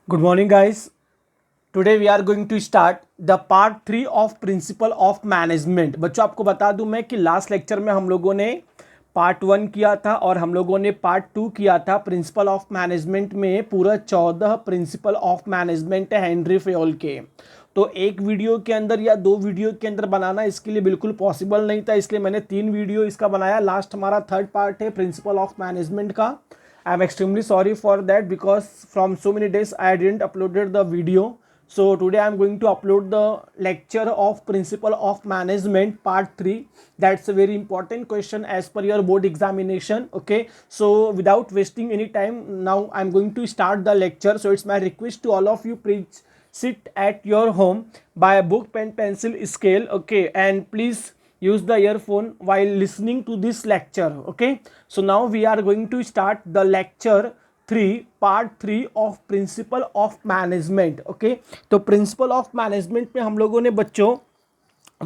Good morning, guys. Today we are going to start the part 3 of Principle of Management. बच्चों आपको बता दूं मैं कि लास्ट लेक्चर में हम लोगों ने पार्ट 1 किया था और हम लोगों ने पार्ट 2 किया था। प्रिंसिपल ऑफ मैनेजमेंट में पूरा 14 प्रिंसिपल ऑफ मैनेजमेंट है हेनरी फेयोल के। तो एक वीडियो के अंदर या दो वीडियो के अंदर बनाना इसके लिए बिल्कुल पॉसिबल नहीं था, इसलिए मैंने 3 वीडियो इसका बनाया। लास्ट हमारा थर्ड पार्ट है प्रिंसिपल ऑफ मैनेजमेंट का। I'm extremely sorry for that because from so many days I didn't uploaded the video. So today I'm going to upload the lecture of Principle of Management part 3. That's a very important question as per your board examination. Okay, so without wasting any time, now I'm going to start the lecture. So it's my request to all of you, please sit at your home by a book, pen, pencil, scale. Okay, and please use the earphone while listening to this lecture. Okay, so now we are going to start the lecture 3 part 3 of principle of management. Okay, तो principle of management में हम लोगों ने बच्चों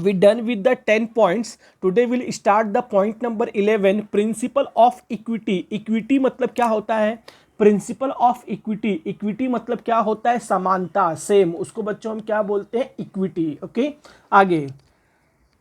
we done with the 10 points. Today we'll start the point number 11, principle of equity. Equity मतलब क्या होता है? Principle of equity. इक्विटी मतलब क्या होता है? समानता, सेम, उसको बच्चों हम क्या बोलते हैं? इक्विटी। ओके, आगे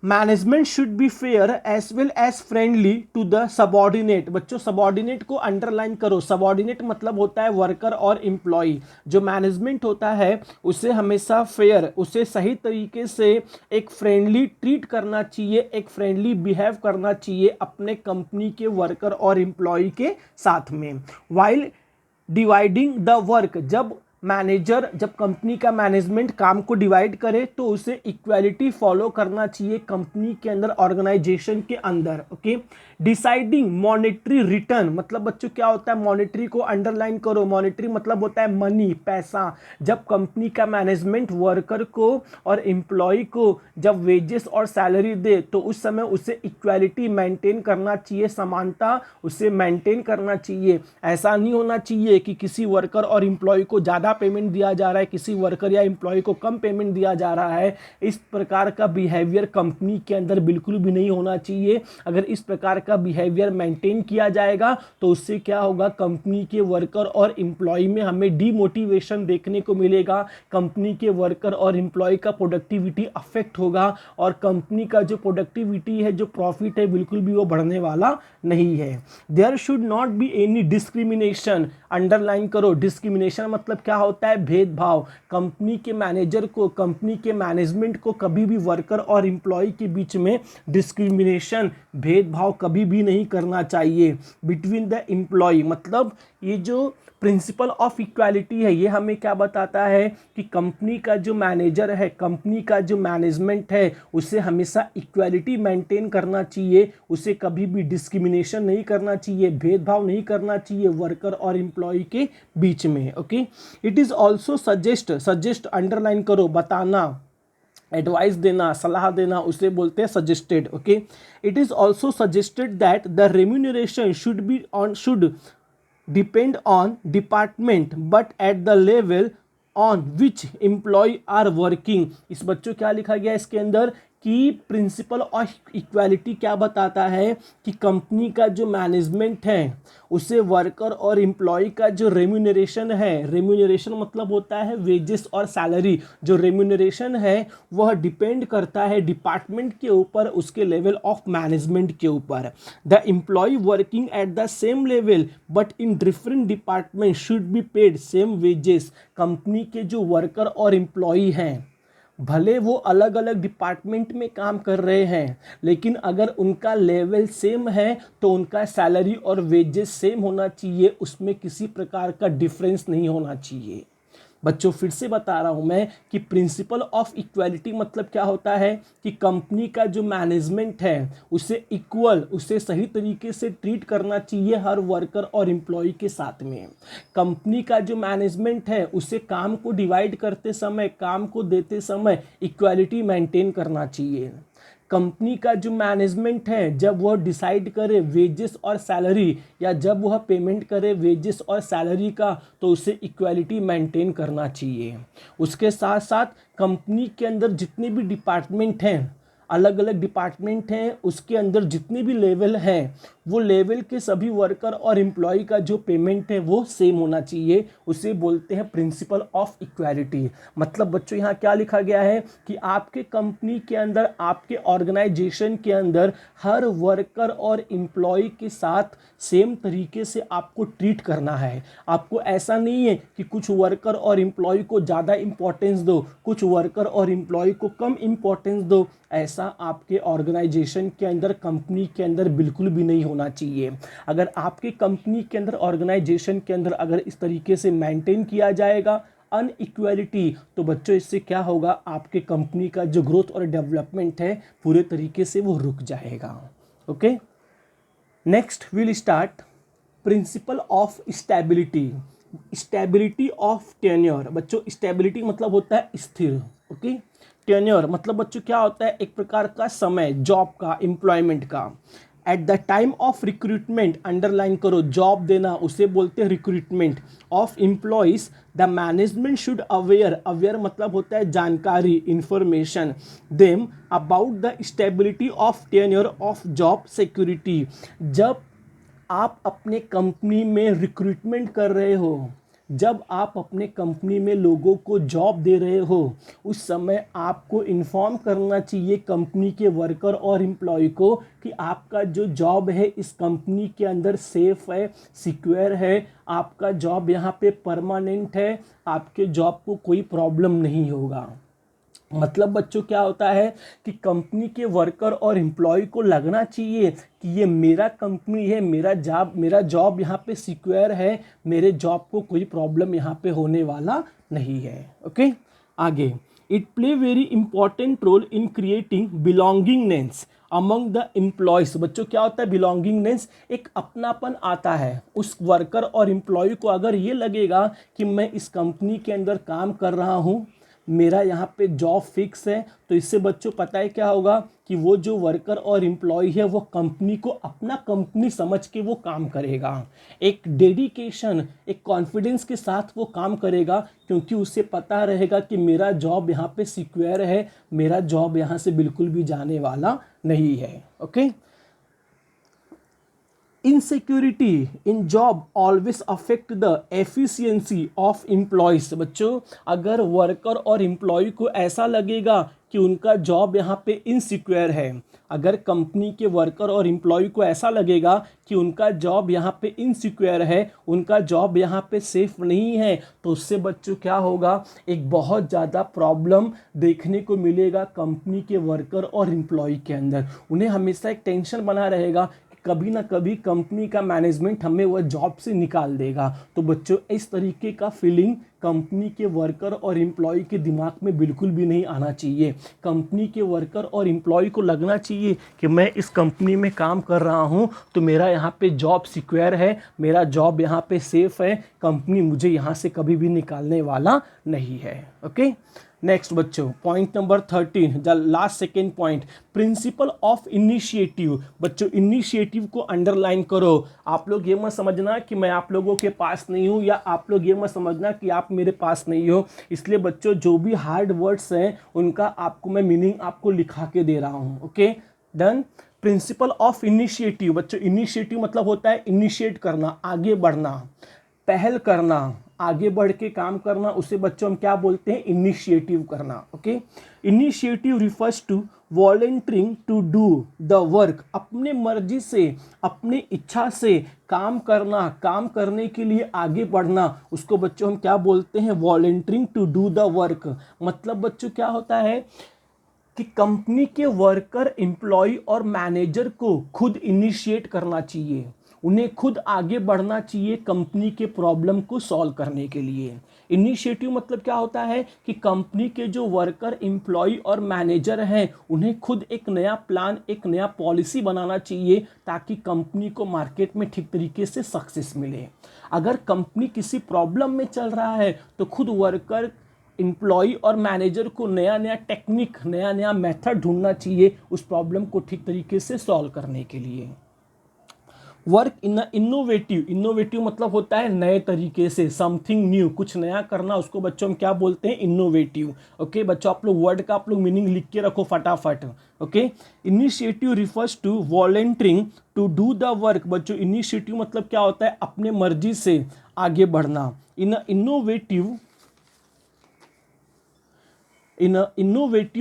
management should be fair as well as friendly to the subordinate. बच्चों सबॉर्डिनेट को अंडरलाइन करो। सबॉर्डिनेट मतलब होता है वर्कर और एम्प्लॉय। जो मैनेजमेंट होता है उसे हमेशा फेयर, उसे सही तरीके से एक फ्रेंडली ट्रीट करना चाहिए, एक फ्रेंडली बिहेव करना चाहिए अपने कंपनी के वर्कर और एम्प्लॉय के साथ में। वाइल डिवाइडिंग द वर्क, जब कंपनी का मैनेजमेंट काम को डिवाइड करे तो उसे इक्वालिटी फॉलो करना चाहिए कंपनी के अंदर, ऑर्गेनाइजेशन के अंदर। ओके, डिसाइडिंग मॉनेटरी रिटर्न मतलब बच्चों क्या होता है? मॉनेटरी को अंडरलाइन करो। मॉनेटरी मतलब होता है मनी, पैसा। जब कंपनी का मैनेजमेंट वर्कर को और एम्प्लॉय को जब वेजेस और सैलरी दे तो उस समय उसे इक्वालिटी मेंटेन करना चाहिए, समानता उसे मेंटेन करना चाहिए। ऐसा नहीं होना चाहिए कि किसी वर्कर और एम्प्लॉय को ज़्यादा पेमेंट दिया जा रहा है, किसी वर्कर या एम्प्लॉय को कम पेमेंट दिया जा रहा है। इस प्रकार का बिहेवियर कंपनी के अंदर बिल्कुल भी नहीं होना चाहिए। अगर इस प्रकार का बिहेवियर मेंटेन किया जाएगा तो उससे क्या होगा? कंपनी के वर्कर और एम्प्लॉय में हमें डीमोटिवेशन देखने को मिलेगा। कंपनी के वर्कर और एम्प्लॉय का प्रोडक्टिविटी अफेक्ट होगा और कंपनी का जो प्रोडक्टिविटी है, जो प्रॉफिट है, बिल्कुल भी वो बढ़ने वाला नहीं है। There should not be any discrimination. Underline करो, डिस्क्रिमिनेशन मतलब क्या होता है? भेदभाव। कंपनी के मैनेजर को, कंपनी के मैनेजमेंट को कभी भी वर्कर और एम्प्लॉय के बीच में डिस्क्रिमिनेशन, भेदभाव कभी भी नहीं करना चाहिए। बिटवीन द एम्प्लॉय मतलब ये जो प्रिंसिपल ऑफ इक्वालिटी है ये हमें क्या बताता है कि कंपनी का जो मैनेजर है, कंपनी का जो मैनेजमेंट है, उसे हमेशा इक्वालिटी मेंटेन करना चाहिए। उसे कभी भी डिस्क्रिमिनेशन नहीं करना चाहिए, भेदभाव नहीं करना चाहिए वर्कर और एम्प्लॉय के बीच में। Okay, it is also suggest underline करो, बताना, एडवाइस देना, सलाह देना, उसे बोलते हैं suggested. Okay, it is also suggested that the remuneration should depend on department but at the level on which employee are working। इस बच्चों क्या लिखा गया इसके अंदर कि प्रिंसिपल ऑफ इक्वालिटी क्या बताता है कि कंपनी का जो मैनेजमेंट है उसे वर्कर और एम्प्लॉय का जो रेम्यूनरेशन है, रेम्यूनरेशन मतलब होता है वेजेस और सैलरी, जो रेम्यूनरेशन है वह डिपेंड करता है डिपार्टमेंट के ऊपर, उसके लेवल ऑफ मैनेजमेंट के ऊपर। The employee working at the same level but in different department should be paid same wages. Company के जो वर्कर और एम्प्लॉय हैं भले वो अलग अलग डिपार्टमेंट में काम कर रहे हैं, लेकिन अगर उनका लेवल सेम है तो उनका सैलरी और वेजेस सेम होना चाहिए, उसमें किसी प्रकार का डिफरेंस नहीं होना चाहिए। बच्चों फिर से बता रहा हूं मैं कि प्रिंसिपल ऑफ इक्वालिटी मतलब क्या होता है कि कंपनी का जो मैनेजमेंट है उसे इक्वल, उसे सही तरीके से ट्रीट करना चाहिए हर वर्कर और एम्प्लॉय के साथ में। कंपनी का जो मैनेजमेंट है उसे काम को डिवाइड करते समय, काम को देते समय इक्वालिटी मेंटेन करना चाहिए। कंपनी का जो मैनेजमेंट है जब वह डिसाइड करे वेजेस और सैलरी, या जब वह पेमेंट करे वेजेस और सैलरी का, तो उसे इक्वालिटी मेंटेन करना चाहिए। उसके साथ साथ कंपनी के अंदर जितने भी डिपार्टमेंट हैं, अलग अलग डिपार्टमेंट हैं, उसके अंदर जितने भी लेवल हैं वो लेवल के सभी वर्कर और एम्प्लॉय का जो पेमेंट है वो सेम होना चाहिए। उसे बोलते हैं प्रिंसिपल ऑफ इक्वालिटी। मतलब बच्चों यहाँ क्या लिखा गया है कि आपके कंपनी के अंदर, आपके ऑर्गेनाइजेशन के अंदर हर वर्कर और एम्प्लॉय के साथ सेम तरीके से आपको ट्रीट करना है। आपको ऐसा नहीं है कि कुछ वर्कर और एम्प्लॉय को ज़्यादा इंपॉर्टेंस दो, कुछ वर्कर और एम्प्लॉय को कम इंपॉर्टेंस दो। ऐसा आपके ऑर्गेनाइजेशन के अंदर, कंपनी के अंदर बिल्कुल भी नहीं होना चाहिए। अगर आपके कंपनी के अंदर, ऑर्गेनाइजेशन के अंदर अगर इस तरीके से मेंटेन किया जाएगा अनइक्वालिटी, तो बच्चों इससे क्या होगा, आपके कंपनी का जो ग्रोथ और डेवलपमेंट है पूरे तरीके से वो रुक जाएगा। Okay, next will start principle of stability. Stability of tenure. बच्चों स्टेबिलिटी मतलब होता है स्थिर। ओके, टेन्योर मतलब बच्चों क्या होता है, एक प्रकार का समय, जॉब का, एम्प्लॉयमेंट का। At the time of recruitment, underline करो, जॉब देना उसे बोलते हैं recruitment of employees. The management should aware, aware मतलब होता है जानकारी, information them about the stability of tenure of job security. जब आप अपने कंपनी में रिक्रूटमेंट कर रहे हो, जब आप अपने कंपनी में लोगों को जॉब दे रहे हो, उस समय आपको इन्फॉर्म करना चाहिए कंपनी के वर्कर और एम्प्लॉय को कि आपका जो जॉब है इस कंपनी के अंदर सेफ है, सिक्योर है, आपका जॉब यहाँ पे परमानेंट है, आपके जॉब को कोई प्रॉब्लम नहीं होगा। मतलब बच्चों क्या होता है कि कंपनी के वर्कर और एम्प्लॉय को लगना चाहिए कि ये मेरा कंपनी है, मेरा जॉब यहाँ पे सिक्योर है, मेरे जॉब को कोई प्रॉब्लम यहाँ पे होने वाला नहीं है। ओके, आगे, it play very important role in creating belongingness among the employees. बच्चों क्या होता है बिलोंगिंगनेस, एक अपनापन आता है उस वर्कर और एम्प्लॉय को। अगर ये लगेगा कि मैं इस कंपनी के अंदर काम कर रहा हूँ, मेरा यहाँ पे जॉब फिक्स है, तो इससे बच्चों पता है क्या होगा कि वो जो वर्कर और एम्प्लॉय है वो कंपनी को अपना कंपनी समझ के वो काम करेगा। एक डेडिकेशन, एक कॉन्फिडेंस के साथ वो काम करेगा, क्योंकि उसे पता रहेगा कि मेरा जॉब यहाँ पे सिक्योर है, मेरा जॉब यहाँ से बिल्कुल भी जाने वाला नहीं है। Okay, insecurity in job always affect the efficiency of employees. बच्चों अगर वर्कर और एम्प्लॉय को ऐसा लगेगा कि उनका जॉब यहाँ पे इनसिक्योर है, अगर कंपनी के वर्कर और एम्प्लॉय को ऐसा लगेगा कि उनका जॉब यहाँ पे इनसिक्योर है, उनका जॉब यहाँ पे सेफ नहीं है, तो उससे बच्चों क्या होगा, एक बहुत ज़्यादा प्रॉब्लम देखने को मिलेगा कंपनी के वर्कर और एम्प्लॉय के अंदर। उन्हें हमेशा एक टेंशन बना रहेगा, कभी ना कभी कंपनी का मैनेजमेंट हमें वह जॉब से निकाल देगा। तो बच्चों इस तरीके का फीलिंग कंपनी के वर्कर और एम्प्लॉय के दिमाग में बिल्कुल भी नहीं आना चाहिए। कंपनी के वर्कर और एम्प्लॉय को लगना चाहिए कि मैं इस कंपनी में काम कर रहा हूं तो मेरा यहाँ पे जॉब सिक्योर है, मेरा जॉब यहाँ पे सेफ है, कंपनी मुझे यहाँ से कभी भी निकालने वाला नहीं है। ओके, नेक्स्ट बच्चों point number 13, the last second point, principle of initiative. बच्चों इनिशिएटिव को अंडरलाइन करो। आप लोग ये मत समझना कि मैं आप लोगों के पास नहीं हूँ, या आप लोग ये मत समझना कि आप मेरे पास नहीं हो। इसलिए बच्चों जो भी हार्ड वर्ड्स हैं उनका आपको मैं मीनिंग आपको लिखा के दे रहा हूँ। Okay, done. Principle of initiative. बच्चों इनिशिएटिव मतलब होता है इनिशिएट करना, आगे बढ़ना, पहल करना, आगे बढ़ के काम करना, उसे बच्चों हम क्या बोलते हैं, इनिशिएटिव करना। Okay, initiative refers to volunteering to do the work. अपने मर्जी से, अपनी इच्छा से काम करना, काम करने के लिए आगे बढ़ना, उसको बच्चों हम क्या बोलते हैं, volunteering to do the work. मतलब बच्चों क्या होता है कि कंपनी के वर्कर, एम्प्लॉय और मैनेजर को खुद इनिशिएट करना चाहिए, उन्हें खुद आगे बढ़ना चाहिए कंपनी के प्रॉब्लम को सॉल्व करने के लिए। इनिशिएटिव मतलब क्या होता है कि कंपनी के जो वर्कर, एम्प्लॉय और मैनेजर हैं उन्हें खुद एक नया प्लान, एक नया पॉलिसी बनाना चाहिए ताकि कंपनी को मार्केट में ठीक तरीके से सक्सेस मिले। अगर कंपनी किसी प्रॉब्लम में चल रहा है तो खुद वर्कर, एम्प्लॉय और मैनेजर को नया नया टेक्निक, नया नया मेथड ढूंढना चाहिए उस प्रॉब्लम को ठीक तरीके से सॉल्व करने के लिए। वर्क इन इनोवेटिव, इनोवेटिव मतलब होता है नए तरीके से, समथिंग न्यू, कुछ नया करना, उसको बच्चों हम क्या बोलते हैं, इनोवेटिव। ओके बच्चों, आप लोग वर्ड का आप लोग मीनिंग लिख के रखो फटाफट। Okay, initiative refers to volunteering to do the work. बच्चों इनिशिएटिव मतलब क्या होता है, अपने मर्जी से आगे बढ़ना। इन इनोवेटिव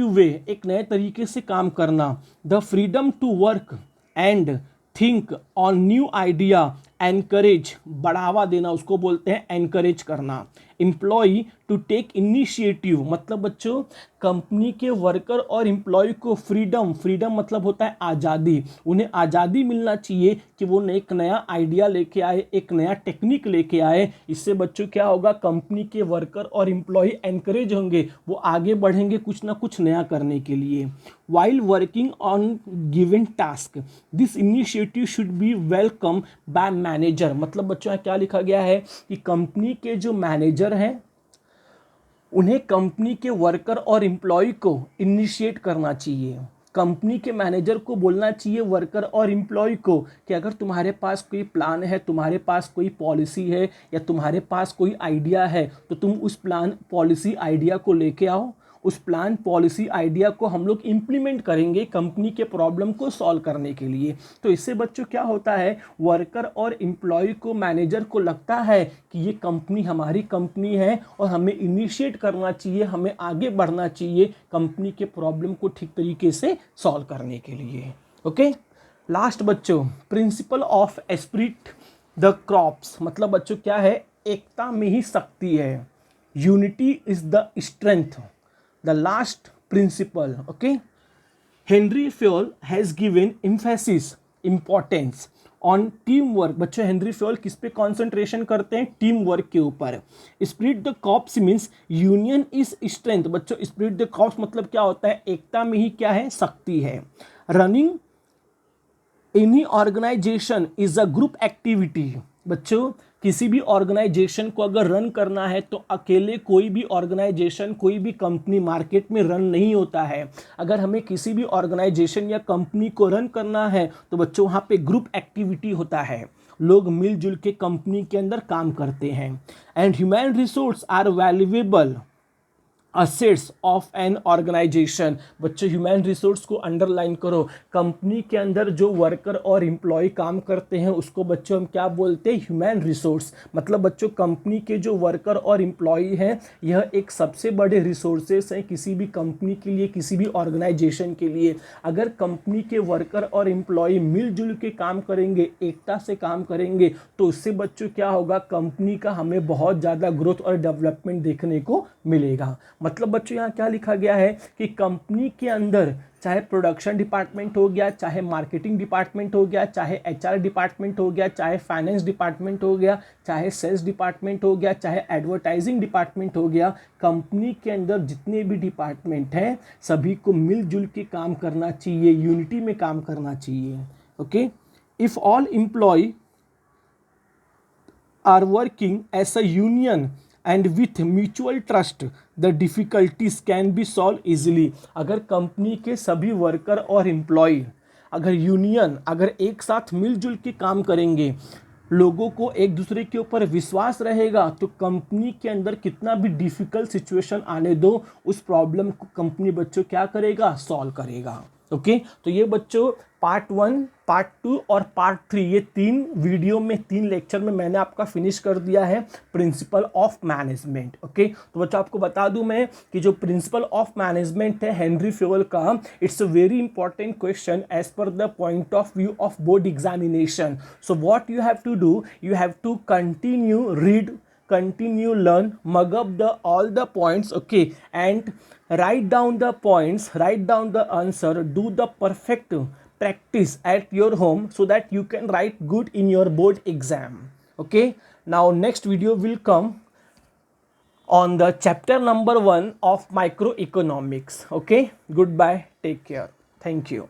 वे, एक नए तरीके से काम करना। The freedom to work and think on new idea, encourage, बढ़ावा देना, उसको बोलते हैं एनकरेज करना। एम्प्लॉय टू टेक इनिशिएटिव मतलब बच्चों कंपनी के वर्कर और एम्प्लॉय को फ्रीडम, फ्रीडम मतलब होता है आज़ादी, उन्हें आज़ादी मिलना चाहिए कि वो एक नया आइडिया लेके आए, एक नया टेक्निक लेके आए। इससे बच्चों क्या होगा, कंपनी के वर्कर और एम्प्लॉय एनकरेज होंगे, वो आगे बढ़ेंगे कुछ ना कुछ नया करने के लिए। while working on given task this initiative should be welcome by manager। मतलब बच्चों यहाँ क्या लिखा गया है कि कंपनी के जो मैनेजर हैं उन्हें कंपनी के वर्कर और एम्प्लॉय को इनिशिएट करना चाहिए। कंपनी के मैनेजर को बोलना चाहिए वर्कर और एम्प्लॉय को कि अगर तुम्हारे पास कोई प्लान है, तुम्हारे पास कोई पॉलिसी है या तुम्हारे पास कोई आइडिया है, तो तुम उस प्लान पॉलिसी आइडिया को लेके आओ। उस प्लान पॉलिसी आइडिया को हम लोग इम्प्लीमेंट करेंगे कंपनी के प्रॉब्लम को सॉल्व करने के लिए। तो इससे बच्चों क्या होता है, वर्कर और एम्प्लॉय को, मैनेजर को लगता है कि ये कंपनी हमारी कंपनी है और हमें इनिशिएट करना चाहिए, हमें आगे बढ़ना चाहिए कंपनी के प्रॉब्लम को ठीक तरीके से सॉल्व करने के लिए। ओके, लास्ट बच्चों, principle of Spirit the crops मतलब बच्चों क्या है, एकता में ही शक्ति है। Unity is the strength, the last principle। okay, Henry Fayol has given emphasis, importance on teamwork। बच्चों हेनरी फ्योल किस पे कंसंट्रेशन करते हैं, टीम वर्क के ऊपर। Spirit the corps means union is strength. बच्चों स्पिरिट द कॉर्प्स मतलब क्या होता है, एकता में ही क्या है, शक्ति है। Running any organisation is a group activity. बच्चों किसी भी ऑर्गेनाइजेशन को अगर रन करना है तो अकेले कोई भी ऑर्गेनाइजेशन, कोई भी कंपनी मार्केट में रन नहीं होता है। अगर हमें किसी भी ऑर्गेनाइजेशन या कंपनी को रन करना है तो बच्चों वहाँ पे ग्रुप एक्टिविटी होता है, लोग मिलजुल के कंपनी के अंदर काम करते हैं। And human resource are valuable assets of an organisation. बच्चों ह्यूमन रिसोर्स को अंडरलाइन करो, कंपनी के अंदर जो वर्कर और एम्प्लॉय काम करते हैं उसको बच्चों हम क्या बोलते हैं, ह्यूमन रिसोर्स। मतलब बच्चों कंपनी के जो वर्कर और एम्प्लॉय हैं यह एक सबसे बड़े रिसोर्सेस हैं किसी भी कंपनी के लिए, किसी भी ऑर्गेनाइजेशन के लिए। अगर कंपनी के वर्कर और एम्प्लॉय मिलजुल के काम करेंगे, एकता से काम करेंगे, तो उससे बच्चों क्या होगा, कंपनी का हमें बहुत ज़्यादा ग्रोथ और डेवलपमेंट देखने को मिलेगा। मतलब बच्चों यहाँ क्या लिखा गया है कि कंपनी के अंदर चाहे प्रोडक्शन डिपार्टमेंट हो गया, चाहे मार्केटिंग डिपार्टमेंट हो गया, चाहे एचआर डिपार्टमेंट हो गया, चाहे फाइनेंस डिपार्टमेंट हो गया, चाहे सेल्स डिपार्टमेंट हो गया, चाहे एडवर्टाइजिंग डिपार्टमेंट हो गया, कंपनी के अंदर जितने भी डिपार्टमेंट हैं सभी को मिलजुल के काम करना चाहिए, यूनिटी में काम करना चाहिए। Okay, if all employee are working as a union and with mutual trust the difficulties can be solve easily. अगर कंपनी के सभी वर्कर और एम्प्लॉय अगर यूनियन, अगर एक साथ मिलजुल के काम करेंगे, लोगों को एक दूसरे के ऊपर विश्वास रहेगा, तो कंपनी के अंदर कितना भी डिफ़िकल्ट सिचुएशन आने दो, उस प्रॉब्लम को कंपनी बच्चों क्या करेगा, सॉल्व करेगा। ओके, तो ये बच्चों पार्ट 1, पार्ट 2 और पार्ट 3, ये 3 वीडियो में, 3 लेक्चर में मैंने आपका फिनिश कर दिया है प्रिंसिपल ऑफ मैनेजमेंट। ओके, तो बच्चों आपको बता दूं मैं कि जो प्रिंसिपल ऑफ मैनेजमेंट है हेनरी फ्योल का, it's a very important question as per the point of view of board examination. So what you have to do, you have to continue read, continue learn, mug up the all the points, okay, and write down the points, write down the answer, do the perfect practice at your home so that you can write good in your board exam. Okay, now next video will come on the chapter number 1 of microeconomics. Okay, goodbye, take care, thank you.